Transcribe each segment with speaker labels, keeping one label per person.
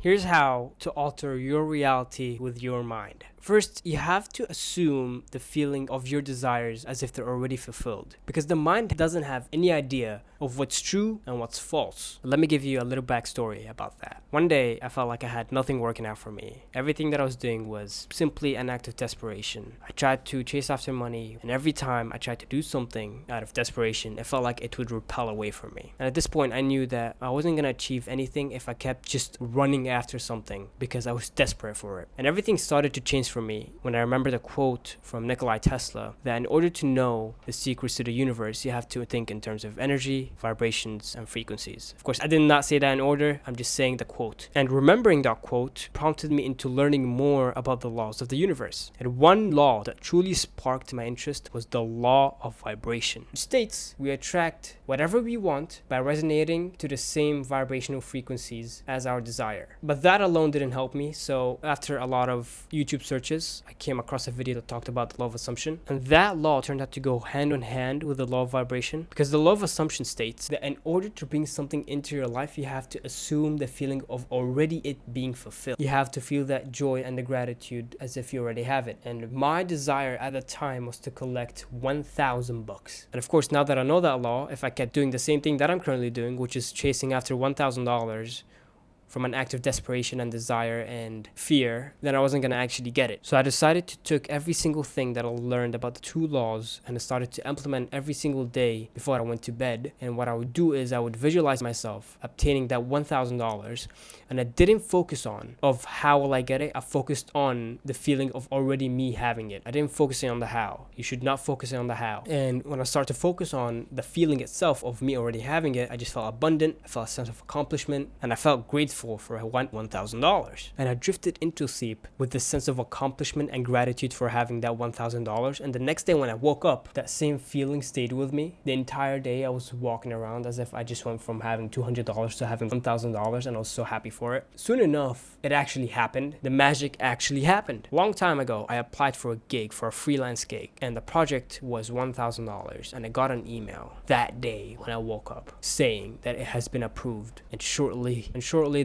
Speaker 1: Here's how to alter your reality with your mind. First, you have to assume the feeling of your desires as if they're already fulfilled, because the mind doesn't have any idea of what's true and what's false. Let me give you a little backstory about that. One day, I felt like I had nothing working out for me. Everything that I was doing was simply an act of desperation. I tried to chase after money, and every time I tried to do something out of desperation, it felt like it would repel away from me. And at this point, I knew that I wasn't gonna achieve anything if I kept just running after something because I was desperate for it. And everything started to change for me when I remembered a quote from Nikola Tesla that in order to know the secrets to the universe, you have to think in terms of energy, vibrations, and frequencies. Of course, I did not say that in order, I'm just saying the quote. And remembering that quote prompted me into learning more about the laws of the universe. And one law that truly sparked my interest was the law of vibration. It states we attract whatever we want by resonating to the same vibrational frequencies as our desire. But that alone didn't help me, so after a lot of YouTube searches, I came across a video that talked about the law of assumption. And that law turned out to go hand in hand with the law of vibration, because the law of assumption states that in order to bring something into your life, you have to assume the feeling of already it being fulfilled. You have to feel that joy and the gratitude as if you already have it. And my desire at the time was to collect 1,000 bucks. And of course, now that I know that law, if I kept doing the same thing that I'm currently doing, which is chasing after $1,000 from an act of desperation and desire and fear, then I wasn't going to actually get it. So I decided to take every single thing that I learned about the two laws and I started to implement every single day before I went to bed. And what I would do is I would visualize myself obtaining that $1,000, and I didn't focus on of how will I get it. I focused on the feeling of already me having it. I didn't focus on the how. You should not focus on the how. And when I started to focus on the feeling itself of me already having it, I just felt abundant. I felt a sense of accomplishment, and I felt grateful for $1,000. And I drifted into sleep with this sense of accomplishment and gratitude for having that $1,000. And the next day when I woke up, that same feeling stayed with me. The entire day I was walking around as if I just went from having $200 to having $1,000, and I was so happy for it. Soon enough, it actually happened. The magic actually happened. A long time ago, I applied for a gig, for a freelance gig, and the project was $1,000, and I got an email that day when I woke up saying that it has been approved. And shortly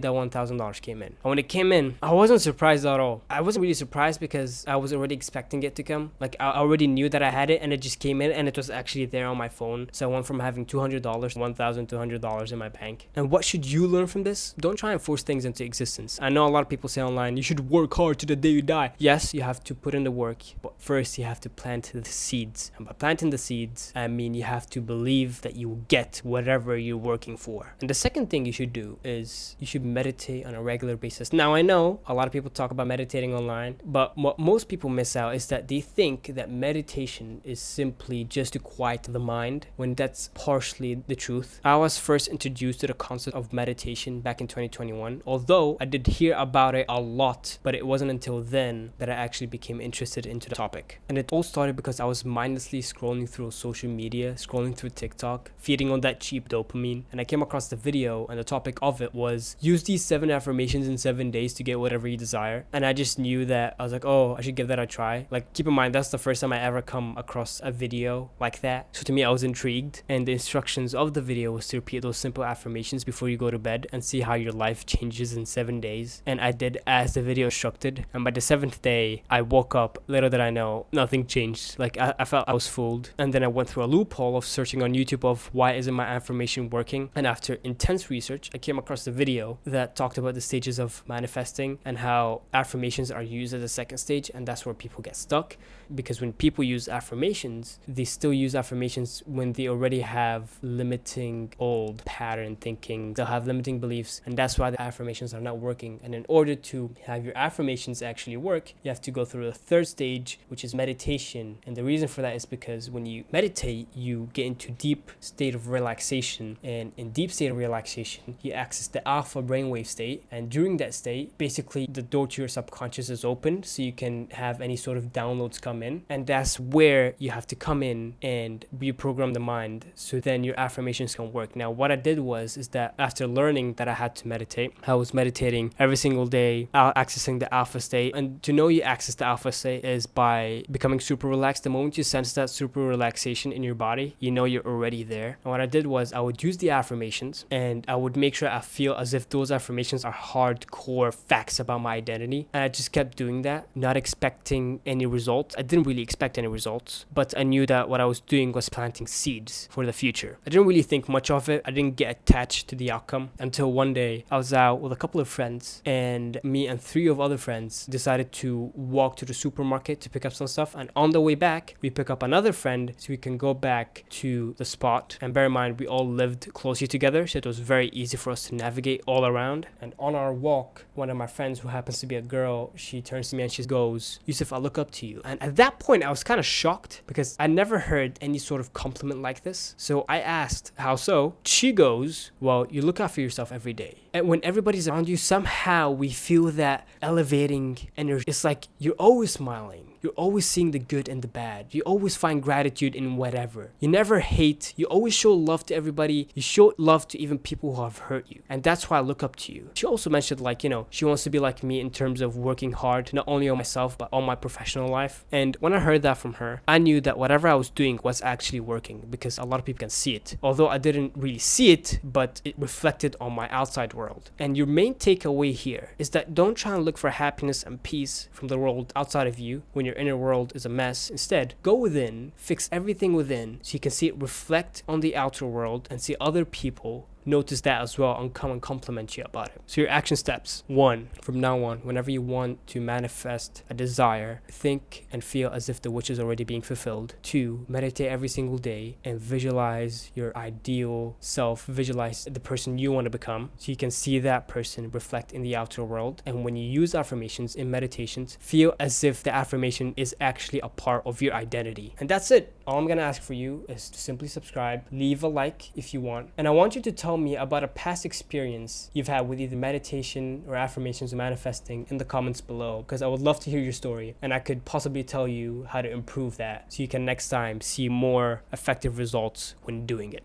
Speaker 1: that $1,000 came in. And when it came in, I wasn't surprised at all. I wasn't really surprised because I was already expecting it to come. Like, I already knew that I had it, and it just came in, and it was actually there on my phone. So I went from having $200 to $1,200 in my bank. And what should you learn from this? Don't try and force things into existence. I know a lot of people say online, you should work hard to the day you die. Yes, you have to put in the work, but first you have to plant the seeds. And by planting the seeds, I mean you have to believe that you will get whatever you're working for. And the second thing you should do is you should meditate on a regular basis. Now, I know a lot of people talk about meditating online, but what most people miss out is that they think that meditation is simply just to quiet the mind, when that's partially the truth. I was first introduced to the concept of meditation back in 2021, although I did hear about it a lot, but it wasn't until then that I actually became interested into the topic. And it all started because I was mindlessly scrolling through social media, scrolling through TikTok, feeding on that cheap dopamine, and I came across the video, and the topic of it was use these 7 affirmations in 7 days to get whatever you desire. And I just knew that I was like, oh, I should give that a try. Like, keep in mind, that's the first time I ever come across a video like that. So to me, I was intrigued, and the instructions of the video was to repeat those simple affirmations before you go to bed and see how your life changes in 7 days. And I did as the video instructed, and by the 7th day I woke up. Little did I know, nothing changed. Like, I felt I was fooled. And then I went through a loophole of searching on YouTube of why isn't my affirmation working, and after intense research I came across the video that talked about the stages of manifesting and how affirmations are used as a second stage, and that's where people get stuck. Because when people use affirmations, they still use affirmations when they already have limiting old pattern thinking. They'll have limiting beliefs, and that's why the affirmations are not working. And in order to have your affirmations actually work, you have to go through the third stage, which is meditation. And the reason for that is because when you meditate, you get into deep state of relaxation, and in deep state of relaxation, you access the alpha brainwave state. And during that state, basically the door to your subconscious is open, so you can have any sort of downloads come in. And that's where you have to come in and reprogram the mind, so then your affirmations can work. Now, what I did is that after learning that I had to meditate, I was meditating every single day, accessing the alpha state. And to know you access the alpha state is by becoming super relaxed. The moment you sense that super relaxation in your body, you know you're already there. And what I did was I would use the affirmations, and I would make sure I feel as if those those affirmations are hardcore facts about my identity. And I just kept doing that, not expecting any results. I didn't really expect any results, but I knew that what I was doing was planting seeds for the future. I didn't really think much of it. I didn't get attached to the outcome until one day I was out with a couple of friends, and me and 3 of other friends decided to walk to the supermarket to pick up some stuff. And on the way back, we pick up another friend so we can go back to the spot. And bear in mind, we all lived closely together, so it was very easy for us to navigate all around. And on our walk, one of my friends, who happens to be a girl, she turns to me and she goes, "Yusuf, I look up to you." And at that point, I was kind of shocked because I never heard any sort of compliment like this. So I asked, "How so?" She goes, "Well, you look out for yourself every day. And when everybody's around you, somehow we feel that elevating energy. It's like you're always smiling. You're always seeing the good and the bad. You always find gratitude in whatever. You never hate. You always show love to everybody. You show love to even people who have hurt you. And that's why I look up to you." She also mentioned, like, she wants to be like me in terms of working hard, not only on myself, but on my professional life. And when I heard that from her, I knew that whatever I was doing was actually working, because a lot of people can see it. Although I didn't really see it, but it reflected on my outside world. And your main takeaway here is that don't try and look for happiness and peace from the world outside of you when your inner world is a mess. Instead, go within, fix everything within so you can see it reflect on the outer world and see other people notice that as well and come and compliment you about it. So your action steps: 1, from now on, whenever you want to manifest a desire, think and feel as if the wish is already being fulfilled. 2, meditate every single day and visualize your ideal self, visualize the person you want to become so you can see that person reflect in the outer world. And when you use affirmations in meditations, feel as if the affirmation is actually a part of your identity. And that's it. All I'm gonna ask for you is to simply subscribe, leave a like if you want, and I want you to tell me about a past experience you've had with either meditation or affirmations or manifesting in the comments below, because I would love to hear your story and I could possibly tell you how to improve that so you can next time see more effective results when doing it.